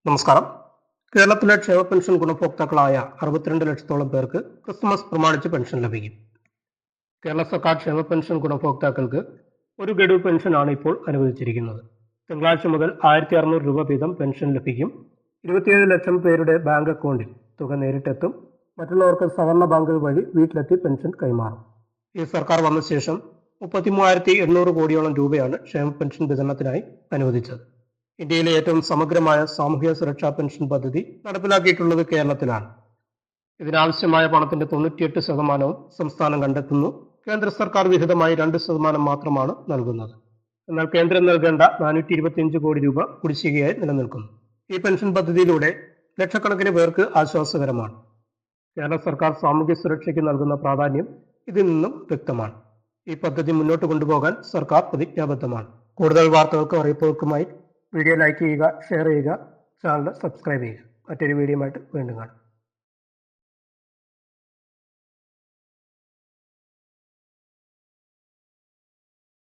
നമസ്കാരം. കേരളത്തിലെ ക്ഷേമ പെൻഷൻ ഗുണഭോക്താക്കളായ 62 ലക്ഷത്തോളം പേർക്ക് ക്രിസ്മസ് പ്രമാണിച്ച് പെൻഷൻ ലഭിക്കും. കേരള സർക്കാർ ക്ഷേമ പെൻഷൻ ഗുണഭോക്താക്കൾക്ക് ഒരു ഗഡു പെൻഷനാണ് ഇപ്പോൾ അനുവദിച്ചിരിക്കുന്നത്. തിങ്കളാഴ്ച മുതൽ 1600 രൂപ വീതം പെൻഷൻ ലഭിക്കും. 27 ലക്ഷം പേരുടെ ബാങ്ക് അക്കൗണ്ടിൽ തുക നേരിട്ടെത്തും. മറ്റുള്ളവർക്ക് സഹകരണ ബാങ്കുകൾ വഴി വീട്ടിലെത്തി പെൻഷൻ കൈമാറും. ഈ സർക്കാർ വന്ന ശേഷം 33,800 കോടിയോളം രൂപയാണ് ക്ഷേമ പെൻഷൻ വിതരണത്തിനായി അനുവദിച്ചത്. ഇന്ത്യയിലെ ഏറ്റവും സമഗ്രമായ സാമൂഹിക സുരക്ഷാ പെൻഷൻ പദ്ധതി നടപ്പിലാക്കിയിട്ടുള്ളത് കേരളത്തിലാണ്. ഇതിനാവശ്യമായ പണത്തിന്റെ 98% സംസ്ഥാനം കണ്ടെത്തുന്നു. കേന്ദ്ര സർക്കാർ വിഹിതമായി 2% മാത്രമാണ് നൽകുന്നത്. എന്നാൽ കേന്ദ്രം നൽകേണ്ട 425 കോടി രൂപ കുടിശ്ശികയായി നിലനിൽക്കുന്നു. ഈ പെൻഷൻ പദ്ധതിയിലൂടെ ലക്ഷക്കണക്കിന് പേർക്ക് ആശ്വാസകരമാണ്. കേരള സർക്കാർ സാമൂഹ്യ സുരക്ഷയ്ക്ക് നൽകുന്ന പ്രാധാന്യം ഇതിൽ നിന്നും വ്യക്തമാണ്. ഈ പദ്ധതി മുന്നോട്ട് കൊണ്ടുപോകാൻ സർക്കാർ പ്രതിജ്ഞാബദ്ധമാണ്. കൂടുതൽ വാർത്തകൾക്കും അറിയിപ്പുകൾക്കുമായി വീഡിയോ ലൈക്ക് ചെയ്യുക, ഷെയർ ചെയ്യുക, ചാനൽ സബ്സ്ക്രൈബ് ചെയ്യുക. മറ്റൊരു വീഡിയോയുമായിട്ട് വീണ്ടും കാണാം.